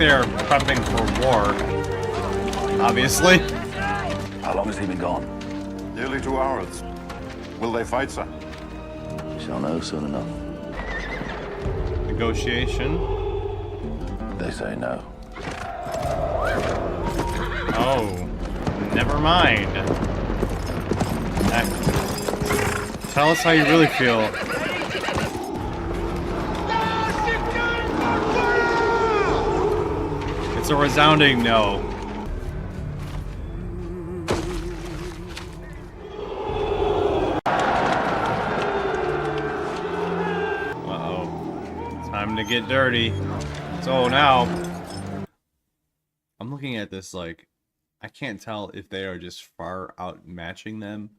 they're prepping for war. Obviously. How long has he been gone? Nearly 2 hours. Will they fight, sir? We shall know soon enough. Negotiation. They say no. Oh, never mind. Tell us how you really feel. It's a resounding no. Uh-oh. Time to get dirty. So now, I'm looking at this like, I can't tell if they are just far outmatching them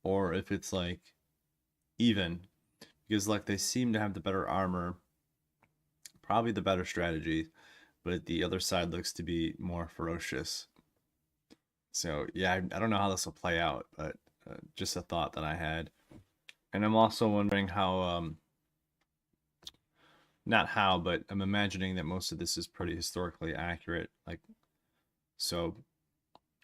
or if it's like even, because like they seem to have the better armor, probably the better strategy, but the other side looks to be more ferocious. So yeah, I don't know how this will play out, but just a thought that I had. And I'm also wondering how, not how, but I'm imagining that most of this is pretty historically accurate. Like, so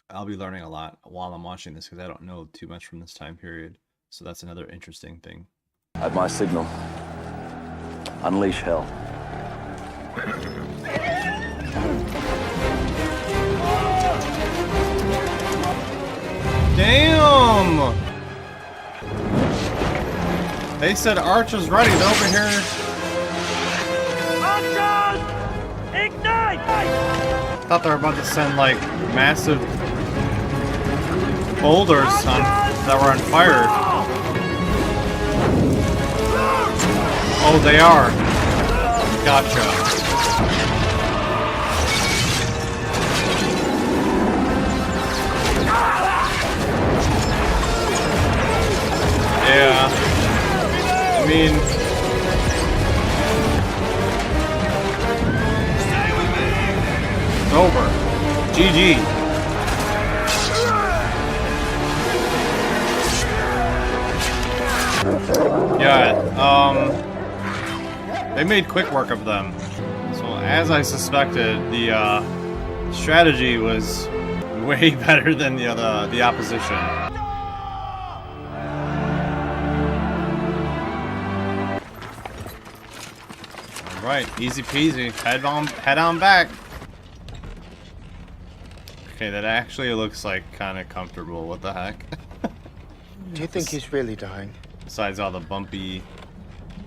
I'll be learning a lot while I'm watching this because I don't know too much from this time period. So that's another interesting thing. At my signal, unleash hell. Damn! They said archers ready. They're over here. Archers! Ignite! Thought they were about to send like massive boulders that were on fire. Oh, they are. Gotcha. Yeah. I mean, it's over. GG. Yeah, they made quick work of them. So as I suspected, the strategy was way better than the opposition. All right, easy peasy. Head on back. Okay, that actually looks like kind of comfortable. What the heck? Do you think he's really dying? Besides all the bumpy,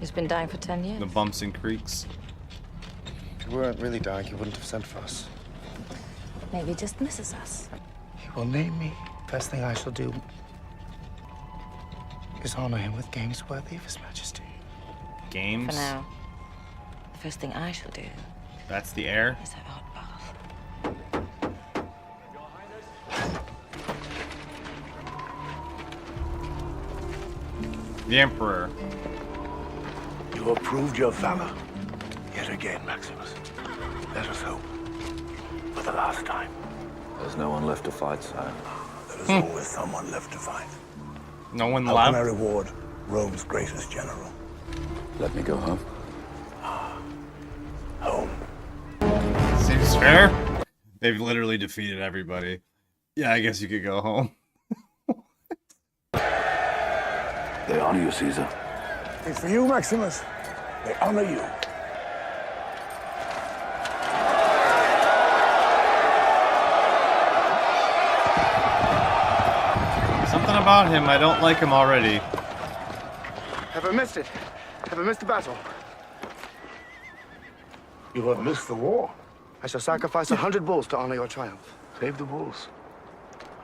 He's been dying for 10 years. the bumps and creaks. If he weren't really dying, he wouldn't have sent for us. Maybe he just misses us. He will name me. First thing I shall do is honor him with games worthy of his majesty. Games? For now, the first thing I shall do That's the air? is have a hot bath. The Emperor. You have proved your valor yet again, Maximus. Let us hope for the last time. There's no one left to fight, sire. There is always someone left to fight. No one How can I left? reward Rome's greatest general? Let me go home. Home. Seems fair. They've literally defeated everybody. Yeah, I guess you could go home. They honor you, Caesar. It's for you, Maximus. They honor you. Something about him, I don't like him already. Have I missed it? Have I missed the battle? You have missed the war. I shall sacrifice 100 bulls to honor your triumph. Save the bulls.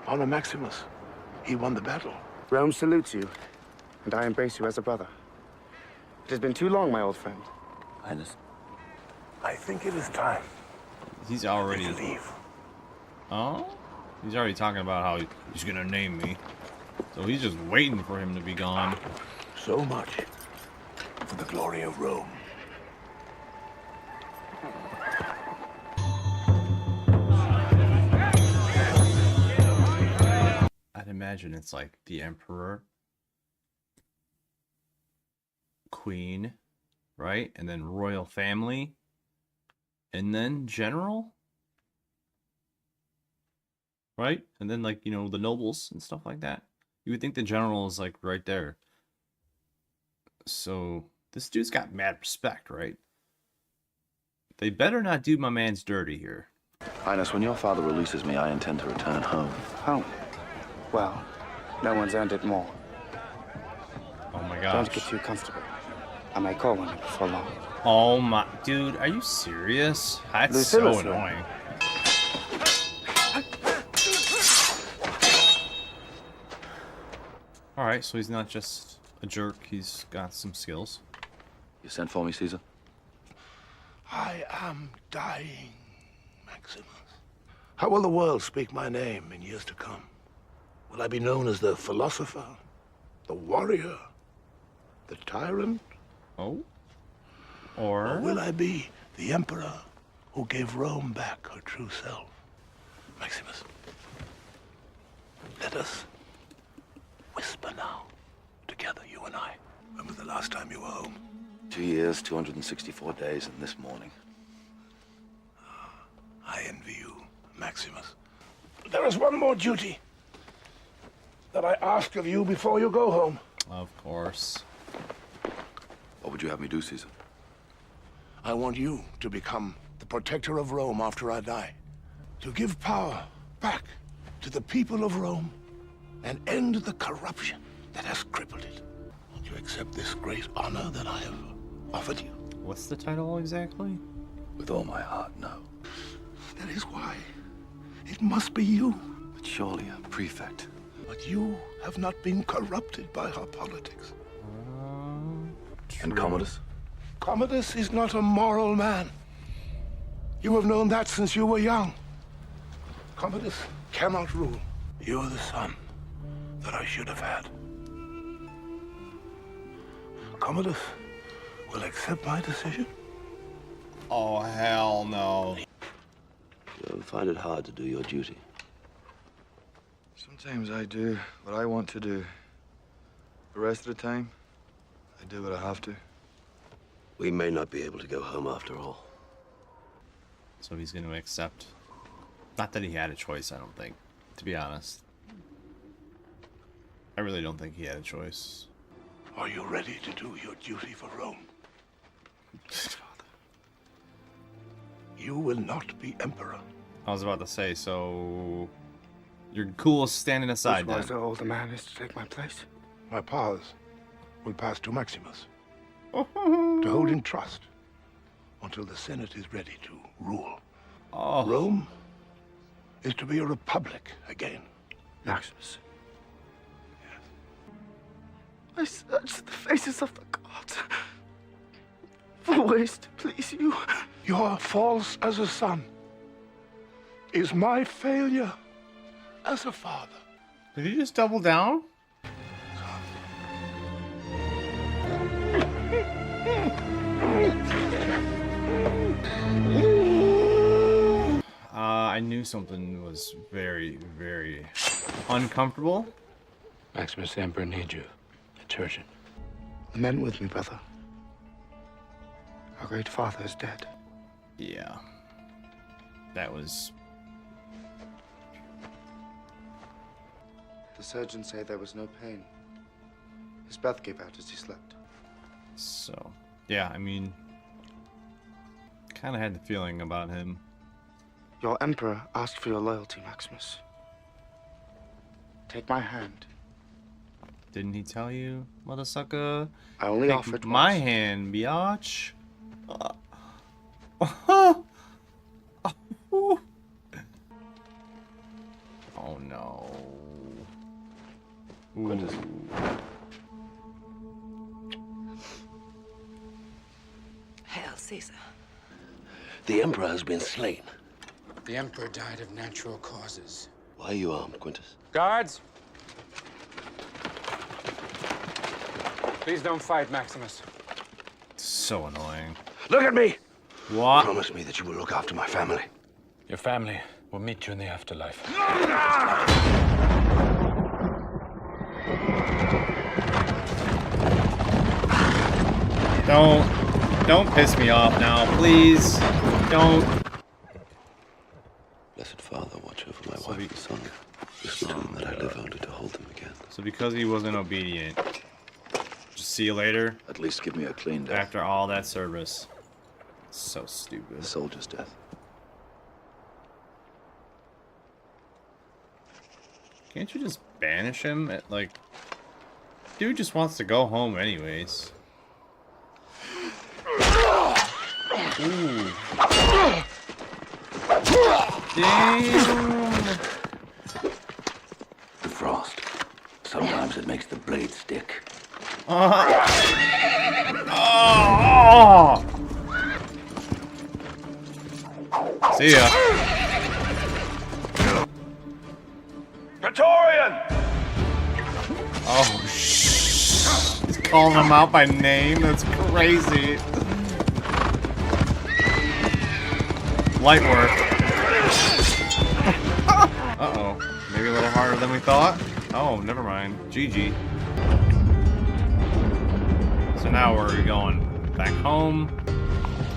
Honor Maximus. He won the battle. Rome salutes you, and I embrace you as a brother. It has been too long, my old friend. Highness. I think it is time He's to already... leave. Oh? He's already talking about how he's gonna name me. So he's just waiting for him to be gone. So much for the glory of Rome. I'd imagine it's like the Emperor, Queen, right? And then royal family. and then general, right? And then, like, you know, the nobles and stuff like that. You would think the general is, like, right there. So this dude's got mad respect, right? They better not do my man's dirty here. Highness, when your father releases me, I intend to return home. Home? Well, no one's earned it more. Oh my Don't gosh. get too comfortable. I may call on you before long. Oh my, dude, are you serious? That's Lucilla's so there. annoying. Alright, so he's not just a jerk, he's got some skills. You sent for me, Caesar? I am dying, Maximus. How will the world speak my name in years to come? Will I be known as the philosopher, the warrior, the tyrant? Oh? Or will I be the emperor who gave Rome back her true self? Maximus, let us whisper now, together, you and I. When was the last time you were home? 2 years, 264 days, and this morning. I envy you, Maximus. There is one more duty that I ask of you before you go home. Of course. What would you have me do, Caesar? I want you to become the protector of Rome after I die. To give power back to the people of Rome and end the corruption that has crippled it. Won't you accept this great honor that I have offered you? What's the title exactly? With all my heart, no. That is why it must be you. But surely a prefect. But you have not been corrupted by our politics. And Commodus? Commodus is not a moral man. You have known that since you were young. Commodus cannot rule. You are the son that I should have had. Commodus will accept my decision. Oh, hell no. You ever find it hard to do your duty? Sometimes I do what I want to do. The rest of the time, I do what I have to. We may not be able to go home after all. So he's going to accept. Not that he had a choice, I don't think. To be honest. I really don't think he had a choice. Are you ready to do your duty for Rome? You will not be emperor. I was about to say, so you're cool standing aside Which then. wiser older man is to take my place? My powers will pass to Maximus. To hold in trust until the Senate is ready to rule. Oh, Rome is to be a republic again. Maximus. I searched the faces of the gods for ways to please you. Your false as a son is my failure as a father. did he just double down? I knew something was very, very uncomfortable. Maximus, the Emperor needs you. It's urgent. Lament with me, brother. Our great father is dead. Yeah. That was... The surgeons say there was no pain. His breath gave out as he slept. So, yeah, I mean... kind of had the feeling about him. Your emperor asked for your loyalty, Maximus. Take my hand. Didn't he tell you, mother sucker? I only Take offered my once. hand, biatch. Oh no. Ooh. Hail Caesar. The Emperor has been slain. The Emperor died of natural causes. Why are you armed, Quintus? Guards! Please don't fight, Maximus. So annoying. Look at me! What? Promise me that you will look after my family. Your family will meet you in the afterlife. Don't piss me off now, please. Don't. Blessed Father, watch over my wife and son. This tomb that I live only to hold them again. So because he wasn't obedient, just see you later. At least give me a clean death. After all that service. So stupid. A soldier's death. Can't you just banish him? Like, dude just wants to go home anyways. Ooh. Damn. The frost. Sometimes it makes the blade stick. Oh. See ya. Praetorian! Oh, he's calling him out by name. That's crazy. Light work. Uh-oh. Maybe a little harder than we thought. Oh, never mind. GG. So now we're going back home.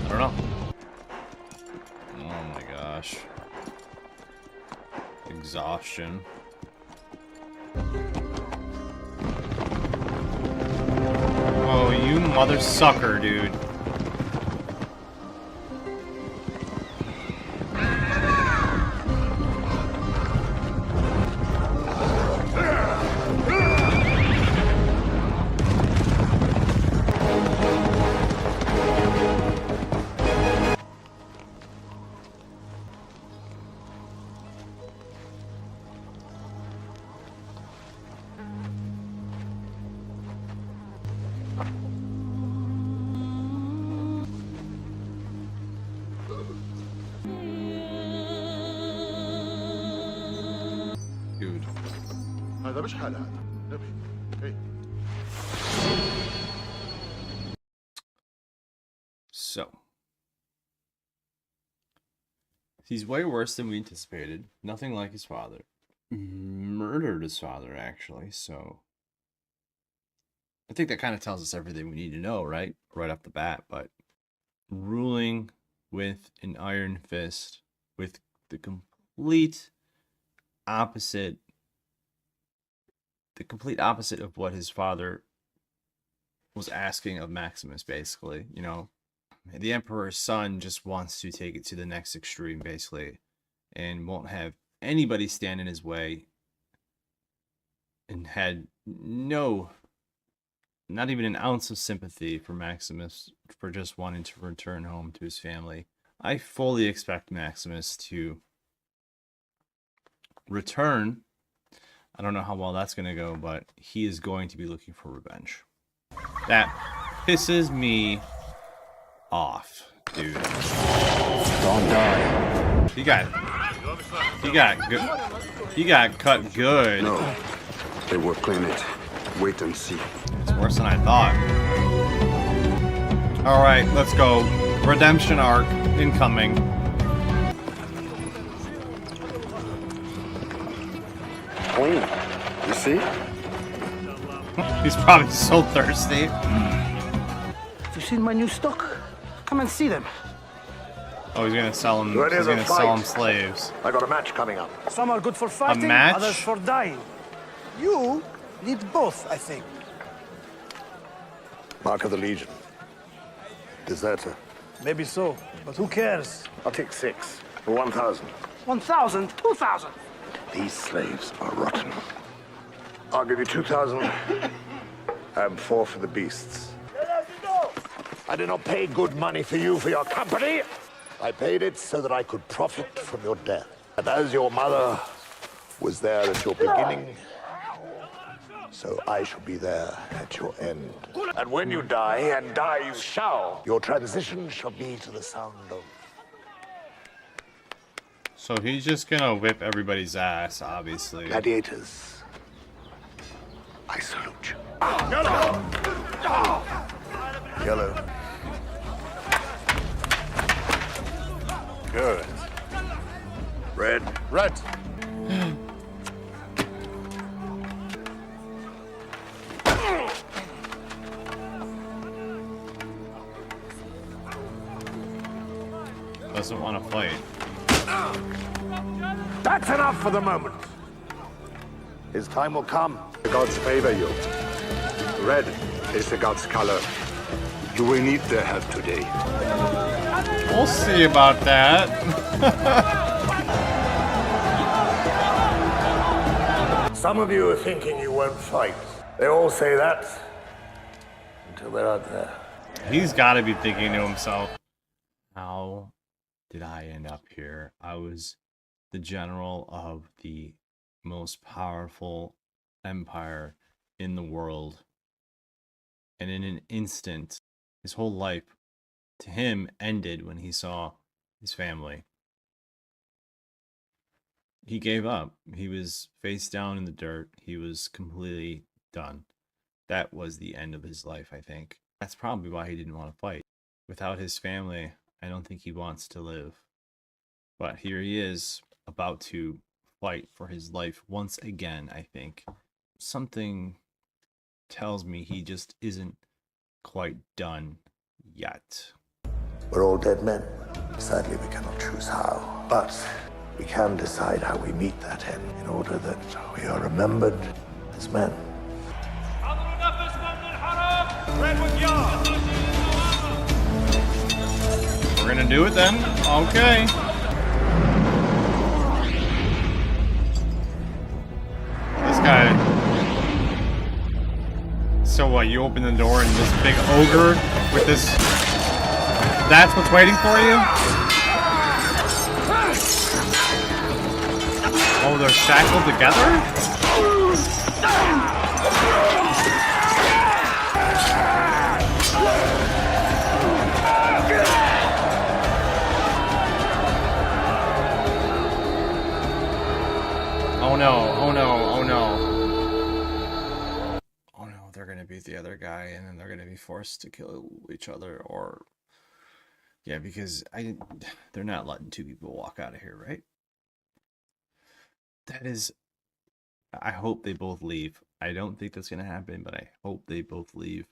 I don't know. Oh my gosh. Exhaustion. Oh, you mother sucker, dude. Dude. هذا مش حال هذا. نبي. إيه. So. He's way worse than we anticipated. Nothing like his father. Murdered his father, actually, so. I think that kind of tells us everything we need to know, right? Right off the bat, but ruling with an iron fist, with the complete opposite of what his father was asking of Maximus, basically. You know, the Emperor's son just wants to take it to the next extreme, basically, and won't have anybody stand in his way, and had not even an ounce of sympathy for Maximus for just wanting to return home to his family. I fully expect Maximus to return. I don't know how well that's going to go, but he is going to be looking for revenge. That pisses me off, dude. Don't die. He got cut good. No. They will clean it. Wait and see. It's worse than I thought. All right, let's go. Redemption arc incoming. Clean. You see? He's probably so thirsty. Have you seen my new stock? Come and see them. Oh, he's gonna sell him. Ready He's to gonna sell him fight. slaves. I got a match coming up. Some are good for fighting, match? others for dying. You need both, I think. Mark of the Legion. Deserter. Maybe so, but who cares? I'll take 6 for 1,000. 1,000, 2,000. These slaves are rotten. I'll give you 2,000. And 4 for the beasts. I did not pay good money for you for your company. I paid it so that I could profit from your death. And as your mother was there at your beginning, so I shall be there at your end. And when you die, and die you shall, your transition shall be to the sound of... So he's just gonna whip everybody's ass, obviously. Gladiators, I salute you. Yellow. Good. Red. Red. Let's doesn't want to fight. That's enough for the moment. His time will come. The gods favor you. Red is the gods' color. You will need their help today. We'll see about that. Some of you are thinking you won't fight. They all say that until they're out there. He's got to be thinking to himself, how did I end up here? I was the general of the most powerful empire in the world. And in an instant, his whole life to him ended when he saw his family. He gave up. He was face down in the dirt. He was completely done. That was the end of his life, I think. That's probably why he didn't want to fight. Without his family, I don't think he wants to live. But here he is, about to fight for his life once again, I think. Something tells me he just isn't quite done yet. We're all dead men. Sadly, we cannot choose how. But we can decide how we meet that end in order that we are remembered as men. We're gonna do it then? Okay. This guy. So what, you open the door and this big ogre with this... That's what's waiting for you? Oh, they're shackled together? Oh no, oh no, oh no. Oh no, they're gonna beat the other guy and then they're gonna be forced to kill each other, or... Yeah, because they're not letting two people walk out of here, right? That is... I hope they both leave. I don't think that's gonna happen, but I hope they both leave.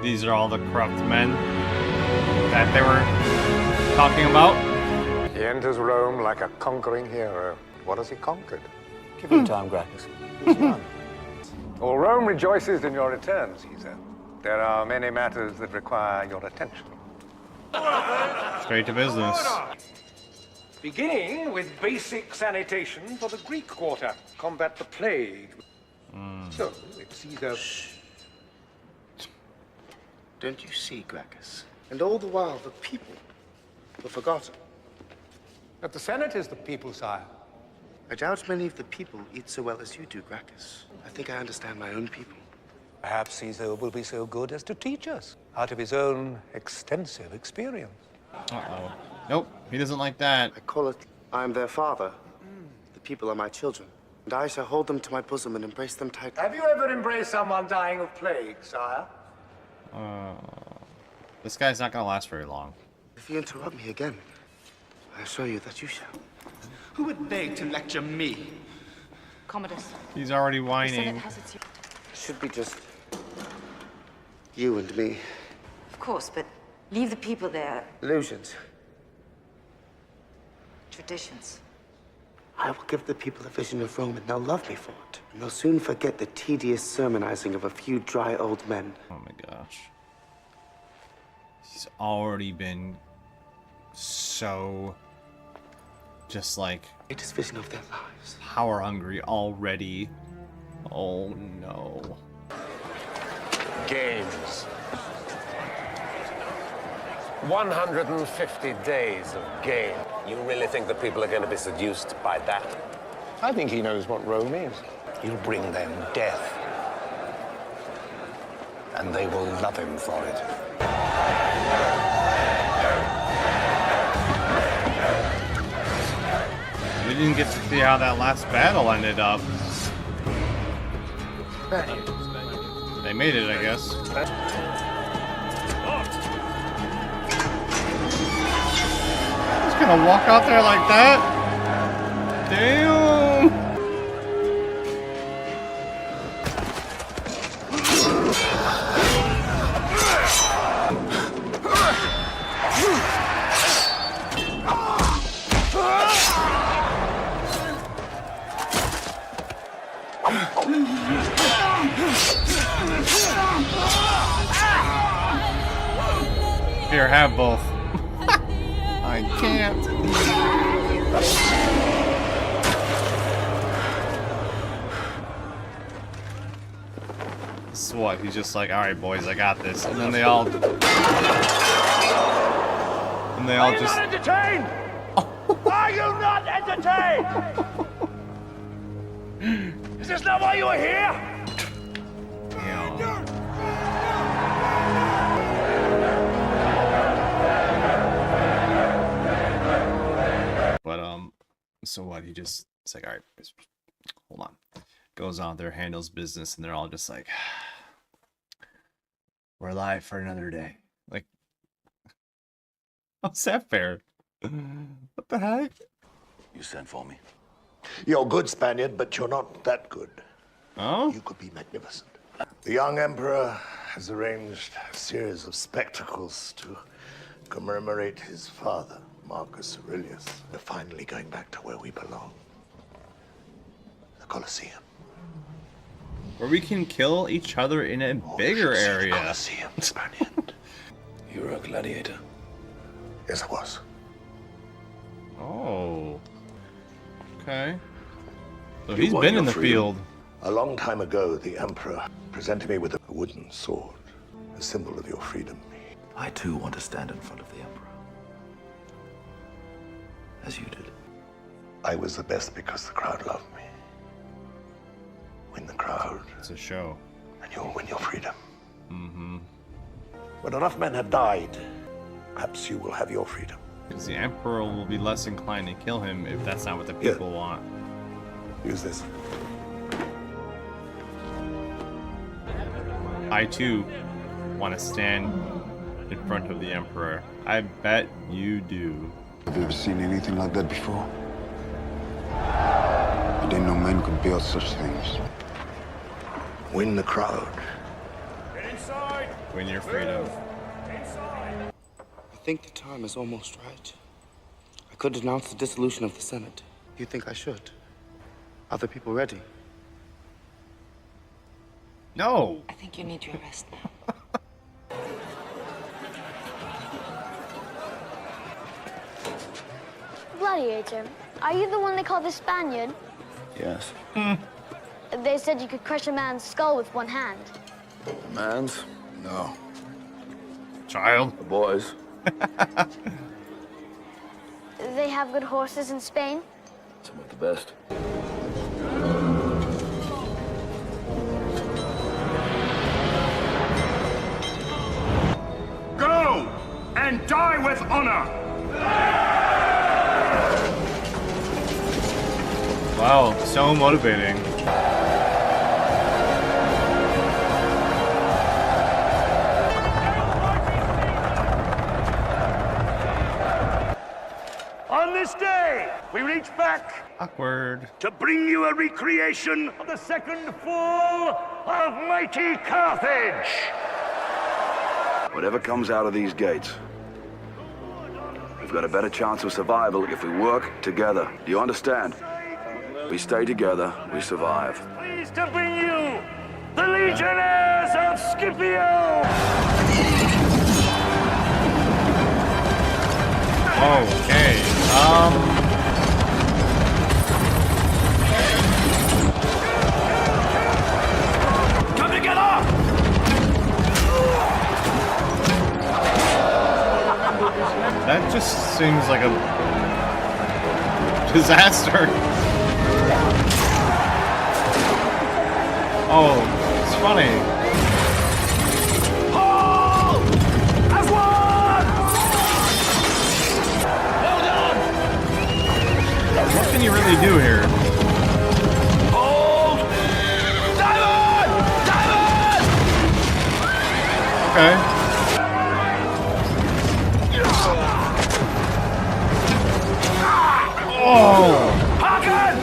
These are all the corrupt men that they were talking about. He enters Rome like a conquering hero. What has he conquered? Give him time, Gracchus. He's young. All Rome rejoices in your return, Caesar. There are many matters that require your attention. Straight to business. Beginning with basic sanitation for the Greek quarter. Combat the plague. So, it's Caesar... Don't you see, Gracchus? And all the while, the people were forgotten. But the Senate is the people, sire. I doubt many of the people eat so well as you do, Gracchus. I think I understand my own people. Perhaps Caesar will be so good as to teach us out of his own extensive experience. Uh-oh. Nope, he doesn't like that. I call it, I am their father. The people are my children. And I shall hold them to my bosom and embrace them tightly. Have you ever embraced someone dying of plague, sire? This guy's not gonna last very long. If you interrupt me again, I assure you that you shall. Who would beg to lecture me? Commodus. He's already The Senate whining. has its... Should be just you and me. Of course, but leave the people there. Illusions. Traditions. I will give the people a vision of Rome, and they'll love me for it. And they'll soon forget the tedious sermonizing of a few dry old men. Oh my gosh. He's already been so... just like... Greatest vision of their lives. Power hungry already. Oh no. Games. 150 days of game. You really think that people are going to be seduced by that? I think he knows what Rome is. He'll bring them death. And they will love him for it. We didn't get to see how that last battle ended up. They made it, I guess. Just gonna walk out there like that? Damn! Here, have both. I can't. This is what he's just like. All right, boys, I got this. And then they all. And they all just. Are you not entertained? Are you not entertained? Is this not why you are here? But so what? He just, it's like, all right, hold on. Goes on there, handles business, and they're all just like, we're alive for another day. Like, how's that fair? What the heck? You sent for me. You're good, Spaniard, but you're not that good. Oh? You could be magnificent. The young emperor has arranged a series of spectacles to commemorate his father, Marcus Aurelius. We're finally going back to where we belong. The Colosseum. Where we can kill each other in a bigger area. Colosseum, Spaniard. You were a gladiator. Yes, I was. Oh. Okay. So You he's won been your in the freedom. field. A long time ago, the emperor presented me with a wooden sword, a symbol of your freedom. I too want to stand in front of the Emperor. As you did. I was the best because the crowd loved me. Win the crowd. It's a show. And you'll win your freedom. Mm-hmm. When enough men have died, perhaps you will have your freedom. Because the Emperor will be less inclined to kill him if that's not what the people want. Use this. I too want to stand in front of the Emperor. I bet you do. Have you ever seen anything like that before? I didn't know men could build such things. Win the crowd. Get inside. Win your freedom. Inside. I think the time is almost right. I could announce the dissolution of the Senate. You think I should? Are the people ready? No. I think you need your rest now. Gladiator, are you the one they call the Spaniard? Yes. They said you could crush a man's skull with one hand. Man's? No. Child. The boys. They have good horses in Spain? Some of the best. Go and die with honor. Wow, so motivating. On this day, we reach back Awkward. to bring you a recreation of the second fall of mighty Carthage. Whatever comes out of these gates, we've got a better chance of survival if we work together. Do you understand? We stay together, we survive. Pleased to bring you the Legionnaires of Scipio. Okay. Come together! That just seems like a disaster. Oh, it's funny. Hold! As one! Well done! What can you really do here? Hold! Diamond! Diamond! Okay. Oh! Haken!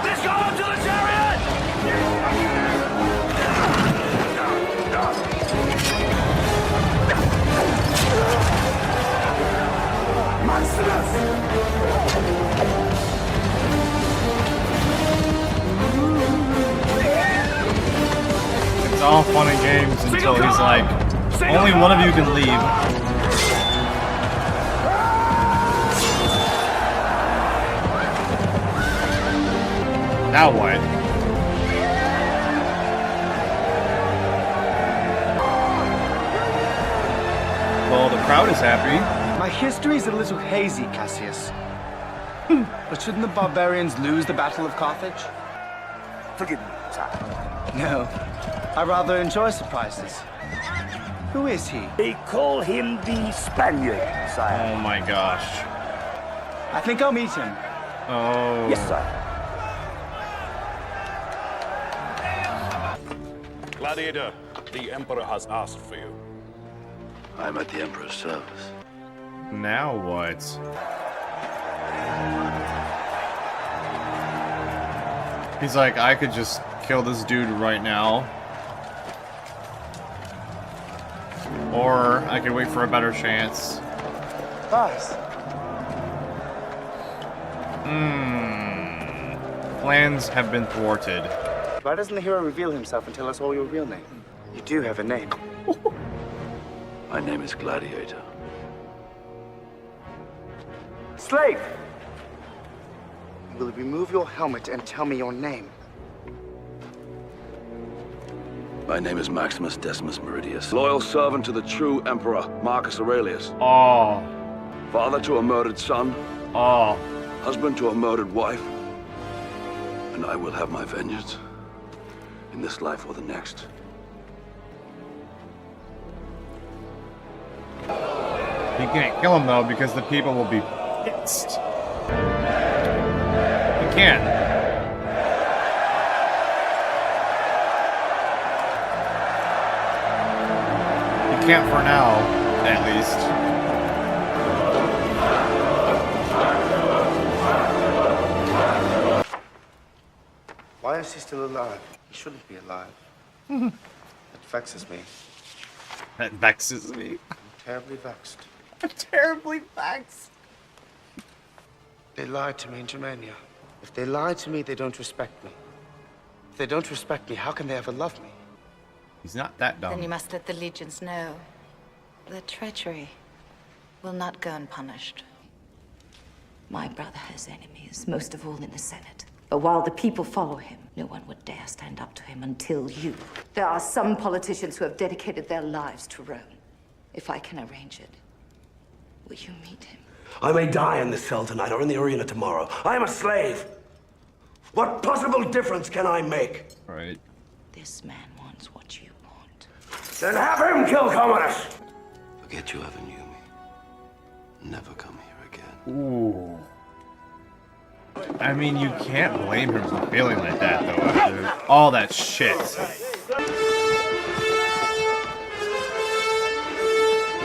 Let's go up to the chariot! It's all fun and games until he's like, only one of you can leave. Now what? Well, the crowd is happy. My history's a little hazy, Cassius. But shouldn't the barbarians lose the Battle of Carthage? Forgive me, sir. No. I rather enjoy surprises. Who is he? They call him the Spaniard, sire. Oh my gosh. I think I'll meet him. Oh. Yes, sir. Gladiator, the Emperor has asked for you. I'm at the Emperor's service. Now what? He's like, I could just kill this dude right now. Or I could wait for a better chance. Boss. Plans have been thwarted. Why doesn't the hero reveal himself and tell us all your real name? You do have a name. My name is Gladiator. Slave! Will you remove your helmet and tell me your name? My name is Maximus Decimus Meridius, loyal servant to the true Emperor, Marcus Aurelius. Oh. Father to a murdered son. Oh. Husband to a murdered wife. And I will have my vengeance. In this life or the next. You can't kill him though because the people will be pissed. You can't. You can't for now, at least. Why is he still alive? He shouldn't be alive. It vexes me. That vexes me. I'm terribly vexed. Terribly vexed. They lied to me in Germania. If they lied to me, they don't respect me. If they don't respect me, how can they ever love me? He's not that dumb. Then you must let the legions know that treachery will not go unpunished. My brother has enemies, most of all in the Senate. But while the people follow him, no one would dare stand up to him until you. There are some politicians who have dedicated their lives to Rome. If I can arrange it, will you meet him? I may die in this cell tonight or in the arena tomorrow. I am a slave. What possible difference can I make? Right. This man wants what you want. Then have him kill Commodus! Forget you ever knew me. Never come here again. Ooh. I mean, you can't blame him for feeling like that, though, after all that shit.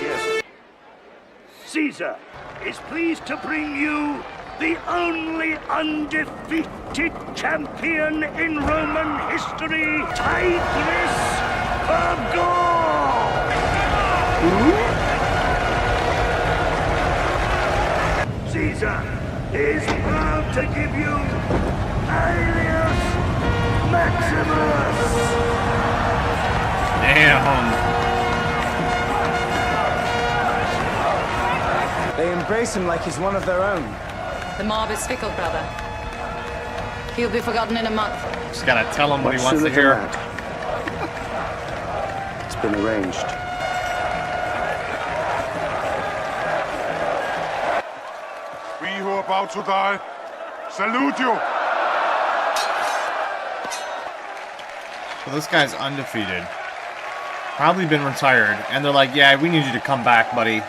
Yes. Caesar is pleased to bring you the only undefeated champion in Roman history, Tigress of Gaul! Caesar is proud to give you alias Maximus! Damn. They embrace him like he's one of their own. The mob is fickle, brother. He'll be forgotten in a month. Just gotta tell him what he wants to Sooner hear. than that. It's been arranged. We who are about to die, salute you! So this guy's undefeated. Probably been retired. And they're like, yeah, we need you to come back, buddy.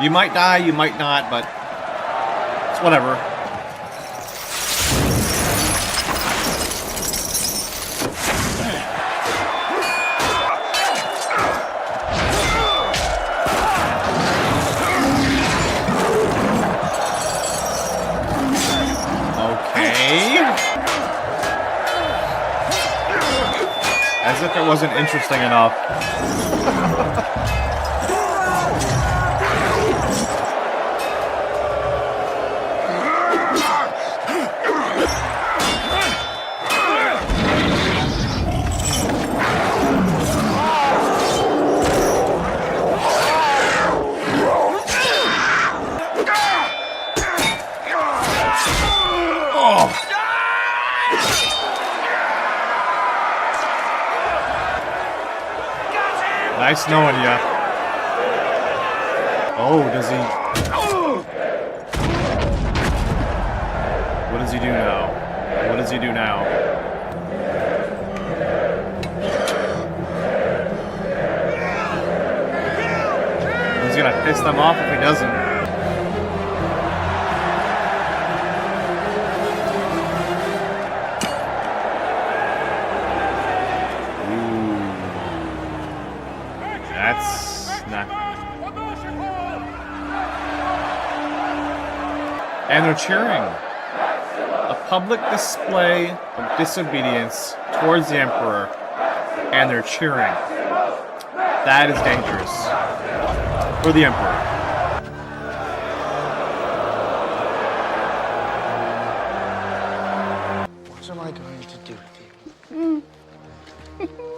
You might die, you might not, but it's whatever. As if it wasn't interesting enough. Nice knowing ya. Oh, does he? What does he do now? What does he do now? He's gonna piss them off if he doesn't. That's not. And they're cheering. A public display of disobedience towards the Emperor. And they're cheering. That is dangerous. For the Emperor. What am I going to do with you?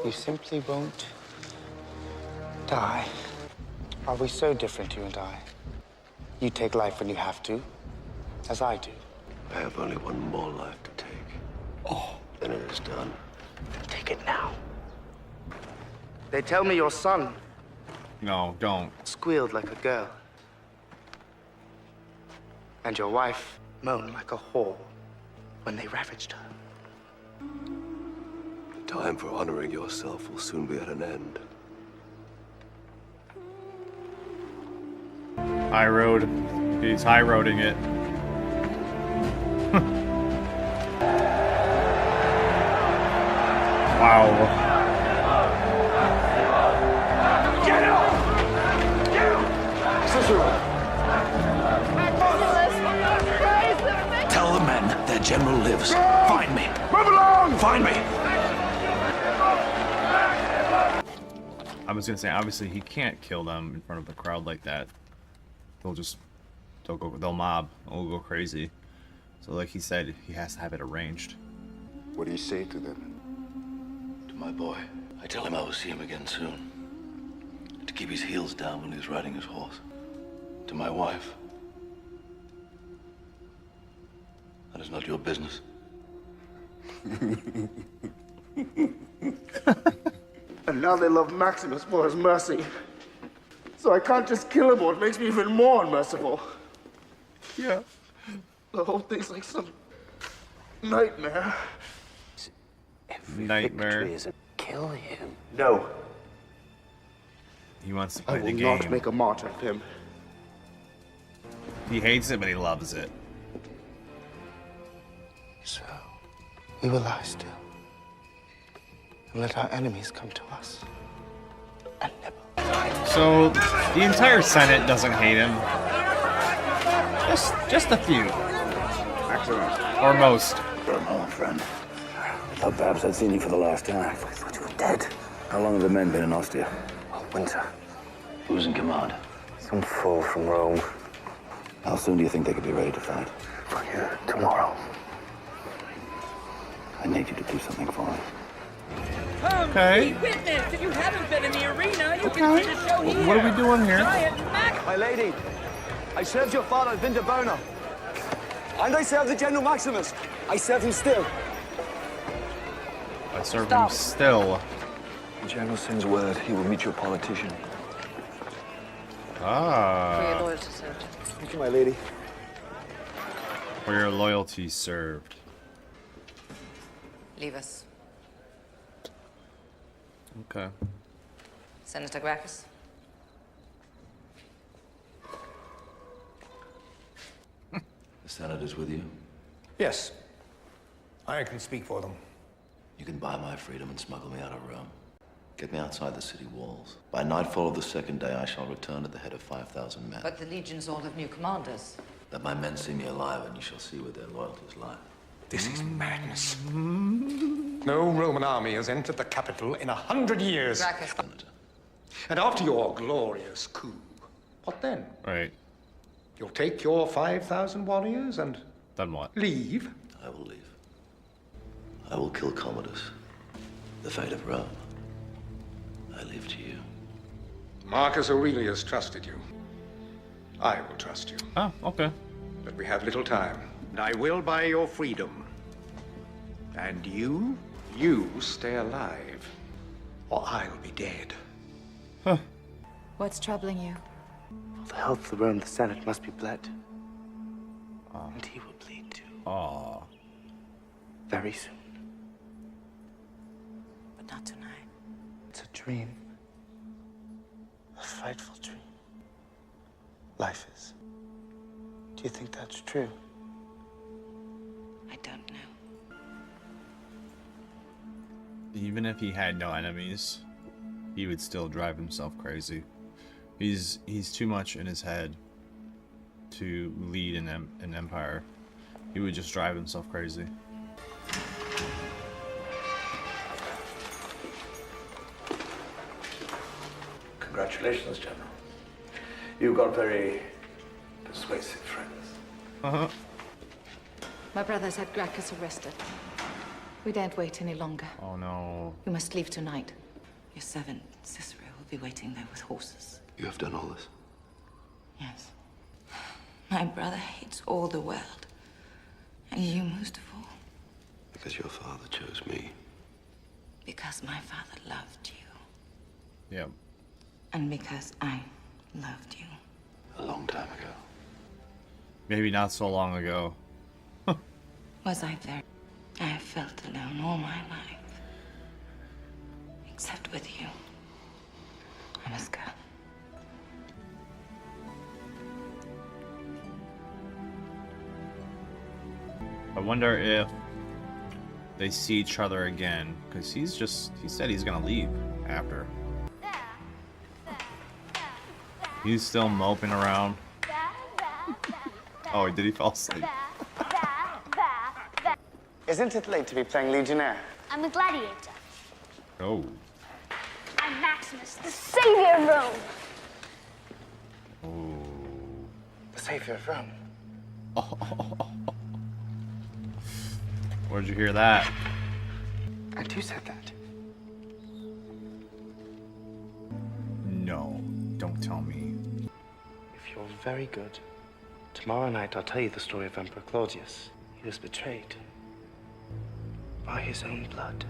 You simply won't die. Are we so different, you and I? You take life when you have to, as I do. I have only one more life to take. Oh, then it is done. Take it now. They tell me your son No, don't. squealed like a girl. And your wife moaned like a whore when they ravaged her. The time for honoring yourself will soon be at an end. High road. He's high roading it. Wow. Get up! Get up! Tell the men their general lives. Find me. Move along! Find me. I was gonna say, obviously he can't kill them in front of the crowd like that. They'll mob. They'll go crazy. So like he said, he has to have it arranged. What do you say to them? To my boy, I tell him I will see him again soon. To keep his heels down when he's riding his horse. To my wife, that is not your business. And now they love Maximus for his mercy. So I can't just kill him or it makes me even more unmerciful. Yeah. The whole thing's like some nightmare. Nightmare. Kill him. No. He wants to I play will the game. not make a martyr of him. He hates it, but he loves it. So, we will lie still. And let our enemies come to us. And nibble. So, the entire Senate doesn't hate him. Just a few. Or most. Oh, friend. I thought perhaps I'd seen you for the last time. I thought you were dead. How long have the men been in Ostia? Oh, winter. Who's in command? Some fool from Rome. How soon do you think they could be ready to fight? For you, tomorrow. I need you to do something for me. Okay. Witness, if you haven't been in the arena, you can see the show here. What are we doing here? My lady, I served your father at Vindabona. And I served the General Maximus. I serve him still. I serve him still. The general sends word he will meet your politician. Ah. For your loyalty served. Thank you, my lady. For your loyalty served. Leave us. Okay. Senator Gracchus. The Senate is with you. Yes. I can speak for them. You can buy my freedom and smuggle me out of Rome. Get me outside the city walls. By nightfall of the second day, I shall return at the head of 5,000 men. But the legions all have new commanders. Let my men see me alive, and you shall see where their loyalties lie. This is madness. No Roman army has entered the capital in 100 years. Gracchus. And after your glorious coup, what then? Right. You'll take your 5,000 warriors and Then what? leave? I will leave. I will kill Commodus. The fate of Rome, I leave to you. Marcus Aurelius trusted you. I will trust you. Oh, okay. But we have little time. And I will buy your freedom. And you stay alive. Or I'll be dead. Huh. What's troubling you? For the health of Rome, the Senate must be bled. And he will bleed too. Aw. Very soon. But not tonight. It's a dream. A frightful dream. Life is. Do you think that's true? I don't know. Even if he had no enemies, he would still drive himself crazy. He's too much in his head to lead an empire. He would just drive himself crazy. Congratulations, General. You've got very persuasive friends. Uh-huh. My brothers had Gracchus arrested. We daren't wait any longer. Oh no. You must leave tonight. Your servant, Cicero, will be waiting there with horses. You have done all this? Yes. My brother hates all the world. And you most of all. Because your father chose me. Because my father loved you. Yep. And because I loved you. A long time ago. Maybe not so long ago. Was I there? I have felt alone all my life. Except with you. I must go. I wonder if they see each other again, because he said he's gonna leave after. He's still moping around. Oh, did he fall asleep? Isn't it late to be playing Legionnaire? I'm a gladiator. Oh. I'm Maximus, the savior of Rome. Oh. The savior of Rome. Where'd you hear that? And who said that? No, don't tell me. If you're very good, tomorrow night I'll tell you the story of Emperor Claudius. He was betrayed by his own blood.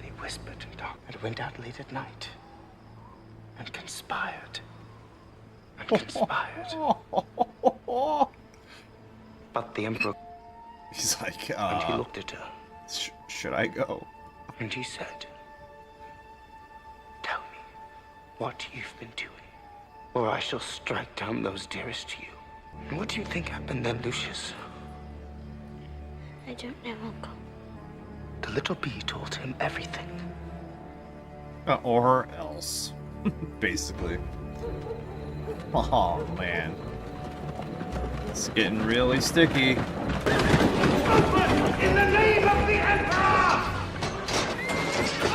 They whispered in dark and went out late at night and conspired. And conspired. But the emperor... He's like, And he looked at her. Should I go? And he said, tell me what you've been doing, or I shall strike down those dearest to you. And what do you think happened then, Lucius? I don't know, Uncle. The little bee told him everything. Or else. Basically. Oh, man. It's getting really sticky. In the name of the Emperor!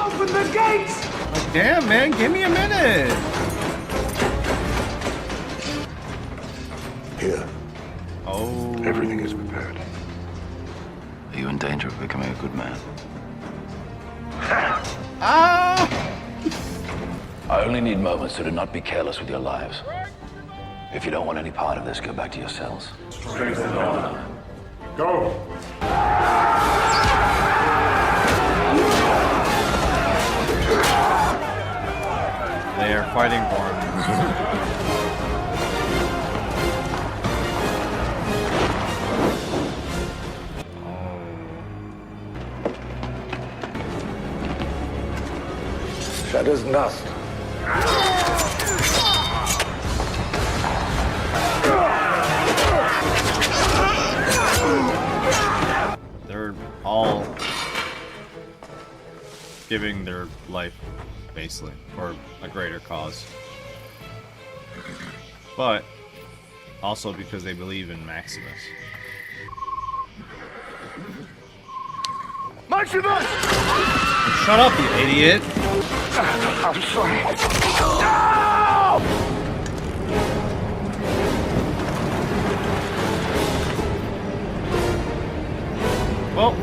Open the gates! Like, damn, man, give me a minute. Here. Oh. Everything is prepared. Are you in danger of becoming a good man? Ah! I only need moments, so do not be careless with your lives. If you don't want any part of this, go back to your cells. Strength and honor. Go! They are fighting for him. Shadows dust. They're all giving their life, basically, for a greater cause. But also because they believe in Maximus. Maximus! Shut up, you idiot! I'm sorry. Well,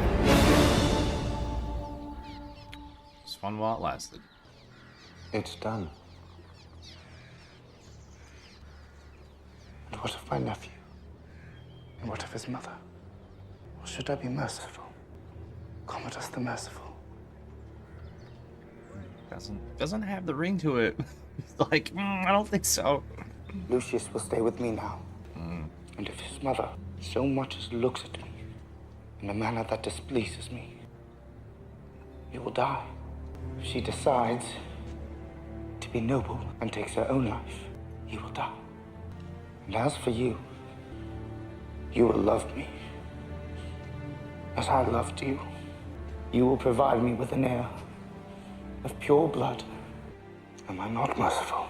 it's fun while it lasted. It's done. And what of my nephew? And what of his mother? Or should I be merciful? Commodus the Merciful. Doesn't have the ring to it. He's like, I don't think so. Lucius will stay with me now. And if his mother so much as looks at me in a manner that displeases me, he will die. If she decides to be noble and takes her own life, he will die. And as for you, you will love me as I loved you. You will provide me with an heir of pure blood. Am I not merciful?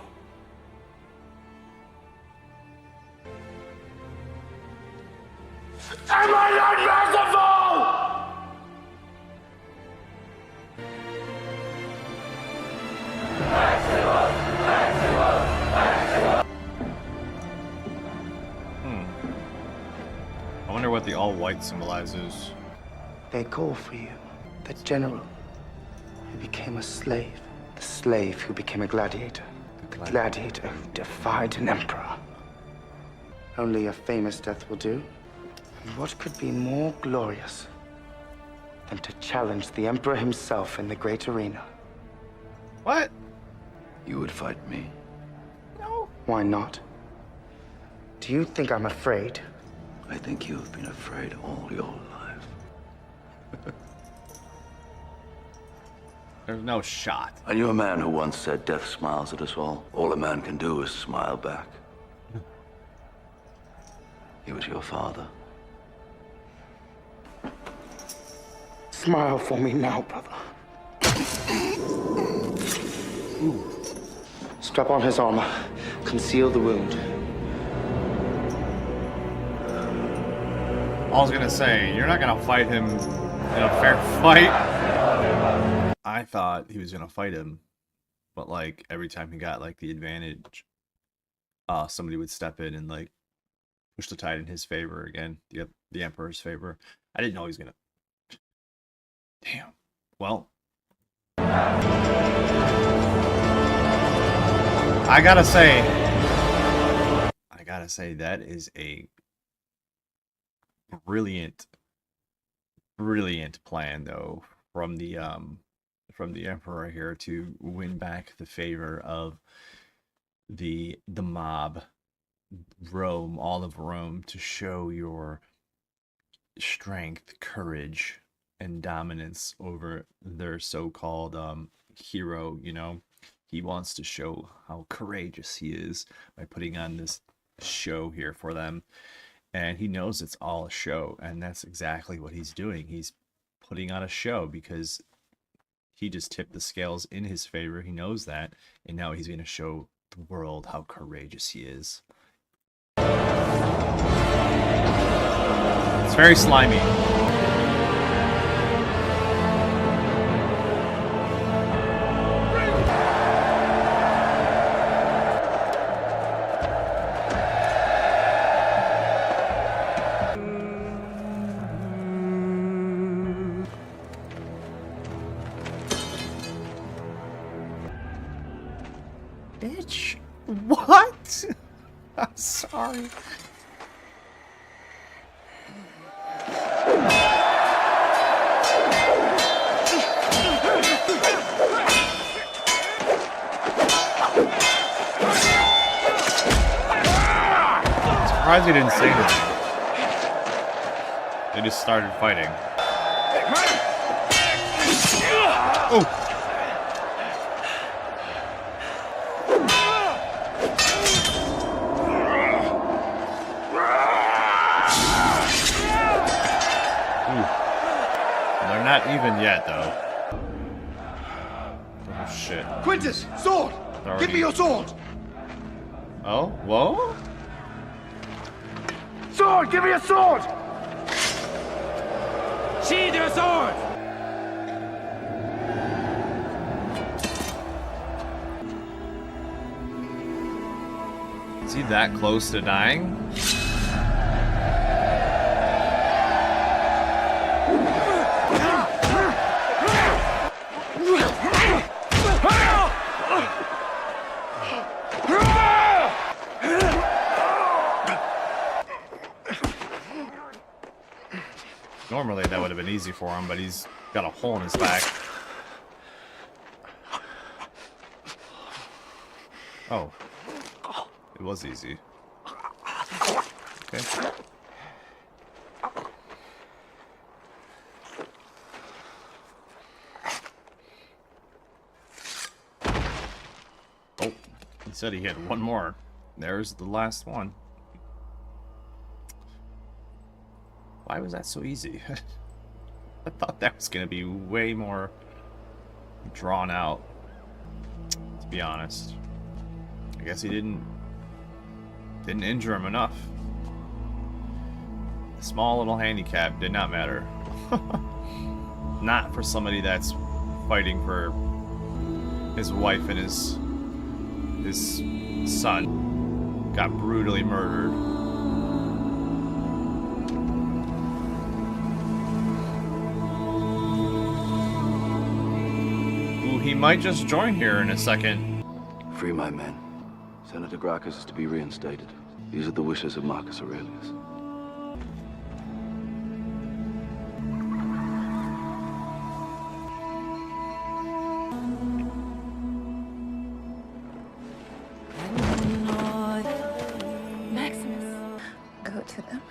Am I not merciful? I wonder what the all-white symbolizes. They call for you, the general who became a slave, the slave who became a gladiator, the gladiator who defied an emperor. Only a famous death will do. And what could be more glorious than to challenge the emperor himself in the great arena? What? You would fight me? No. Why not? Do you think I'm afraid? I think you have been afraid all your life. There's no shot. I knew a man who once said death smiles at us all. All a man can do is smile back. He was your father. Smile for me now, brother. Strap on his armor. Conceal the wound. I was gonna say, you're not gonna fight him in a fair fight. I thought he was gonna fight him, but like every time he got like the advantage, somebody would step in and like push the tide in his favor again, the Emperor's favor. I didn't know he was gonna. Damn. Well, I gotta say that is a brilliant plan though from the Emperor here to win back the favor of the mob, Rome, all of Rome, to show your strength, courage, and dominance over their so-called hero. You know, he wants to show how courageous he is by putting on this show here for them. And he knows it's all a show, and that's exactly what he's doing. He's putting on a show because he just tipped the scales in his favor. He knows that, and now he's going to show the world how courageous he is. It's very slimy. Bitch. What? I'm sorry. I'm surprised he didn't say anything. They just started fighting. Oh! Not even yet, though. Oh, shit. Quintus, sword! Give me your sword! Oh, whoa? Sword! Give me a sword! Sheathe your sword! Is he that close to dying? Normally that would have been easy for him, but he's got a hole in his back. Oh. It was easy. Okay. Oh, he said he had one more. There's the last one. Why was that so easy? I thought that was gonna be way more drawn out, to be honest. I guess he didn't injure him enough. A small little handicap did not matter. Not for somebody that's fighting for his wife and his son. Got brutally murdered. Ooh, he might just join here in a second. Free my men. Senator Gracchus is to be reinstated. These are the wishes of Marcus Aurelius. Maximus, go to them.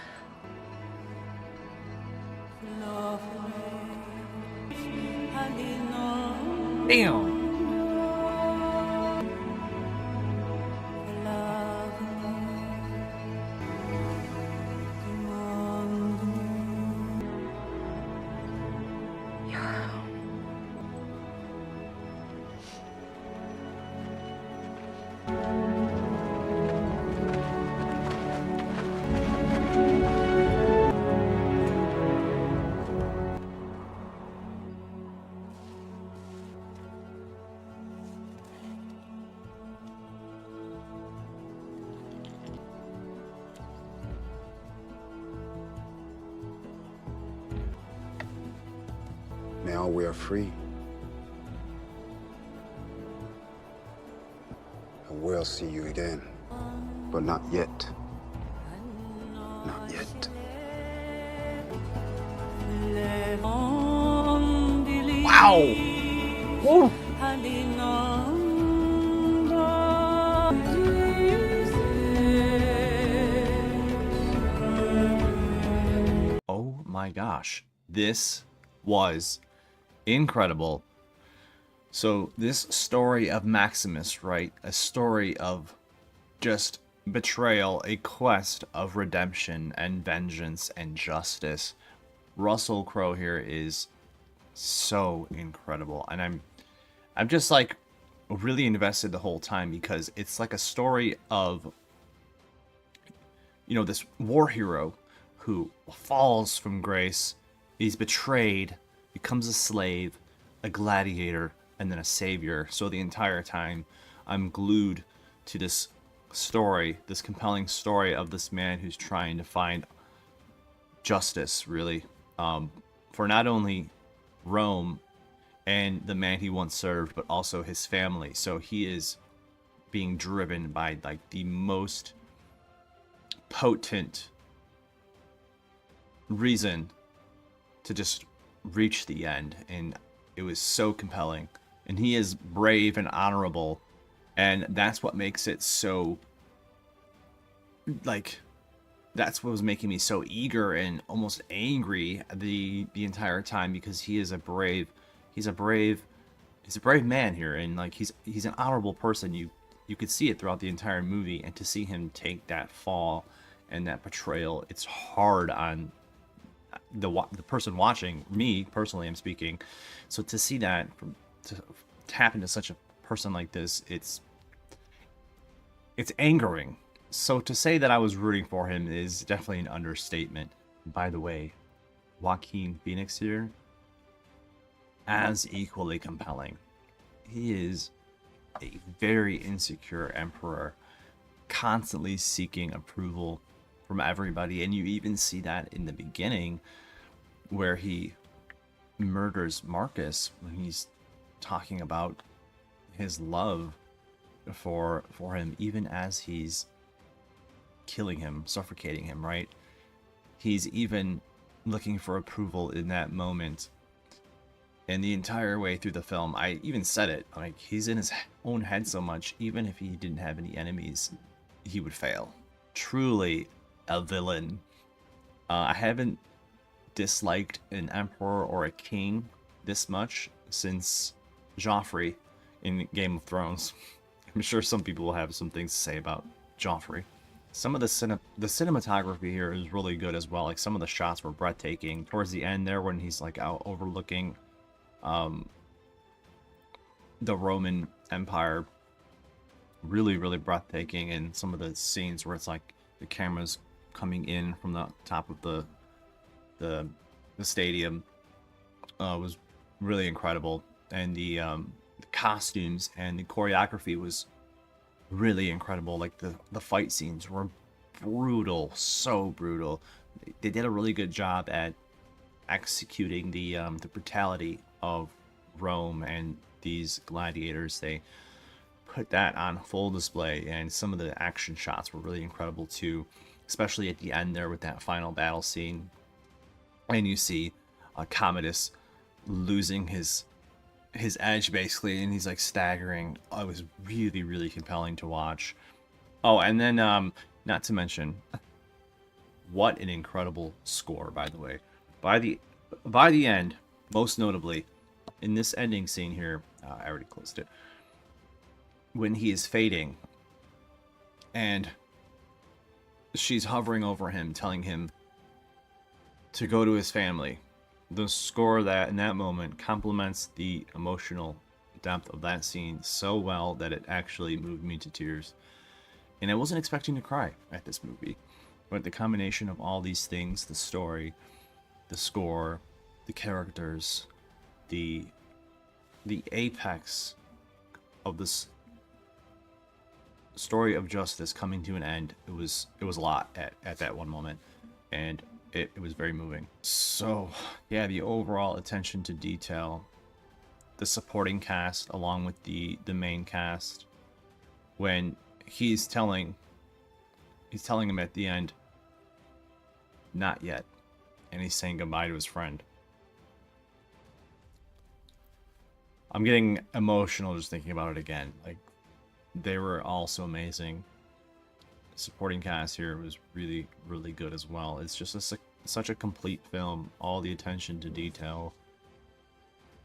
Damn. Now we are free. And we'll see you again. But not yet. Not yet. Wow! Woo! Oh my gosh. This was incredible. So this story of Maximus, right? A story of just betrayal, a quest of redemption and vengeance and justice. Russell Crowe here is so incredible, and I'm just like really invested the whole time because it's like a story of, you know, this war hero who falls from grace, he's betrayed, becomes a slave, a gladiator, and then a savior. So the entire time I'm glued to this story, this compelling story of this man who's trying to find justice, really, for not only Rome and the man he once served, but also his family. So he is being driven by like the most potent reason to just reach the end, and it was so compelling. And he is brave and honorable, and that's what makes it so, like, that's what was making me so eager and almost angry the entire time, because he is a brave man here, and like he's an honorable person. You could see it throughout the entire movie, and to see him take that fall and that betrayal, it's hard on the person watching. Me personally, I'm speaking. So to see that, to tap into such a person like this, it's angering. So to say that I was rooting for him is definitely an understatement. By the way, Joaquin Phoenix here, as equally compelling. He is a very insecure emperor, constantly seeking approval from everybody, and you even see that in the beginning where he murders Marcus when he's talking about his love for him, even as he's killing him, suffocating him, right? He's even looking for approval in that moment. And the entire way through the film, I even said it, like, he's in his own head so much, even if he didn't have any enemies, he would fail. Truly a villain. I haven't disliked an emperor or a king this much since Joffrey in Game of Thrones. I'm sure some people will have some things to say about Joffrey. Some of the cinematography here is really good as well. Like, some of the shots were breathtaking. Towards the end there, when he's like out overlooking the Roman Empire, really, really breathtaking. And some of the scenes where it's like the camera's coming in from the top of the stadium was really incredible. And the costumes and the choreography was really incredible. Like, the fight scenes were brutal, so brutal. They did a really good job at executing the brutality of Rome and these gladiators. They put that on full display, and some of the action shots were really incredible too, especially at the end there with that final battle scene. And you see Commodus losing his edge basically, and he's like staggering. Oh, it was really, really compelling to watch. Oh, and then not to mention, what an incredible score, by the way. By the end, most notably in this ending scene here, I already closed it, when he is fading and she's hovering over him, telling him to go to his family. The score that in that moment complements the emotional depth of that scene so well that it actually moved me to tears. And I wasn't expecting to cry at this movie, but the combination of all these things, the story, the score, the characters, the apex of this story of justice coming to an end, it was a lot at that one moment, and it was very moving. So yeah, the overall attention to detail, the supporting cast along with the main cast, when he's telling him at the end, not yet, and he's saying goodbye to his friend. I'm getting emotional just thinking about it again. Like, they were all so amazing. The supporting cast here was really, really good as well. It's just such a complete film. All the attention to detail.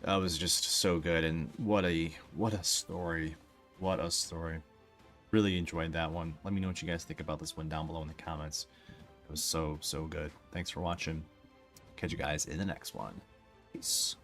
That was just so good, and what a story. What a story. Really enjoyed that one. Let me know what you guys think about this one down below in the comments. It was so good. Thanks for watching. Catch you guys in the next one. Peace.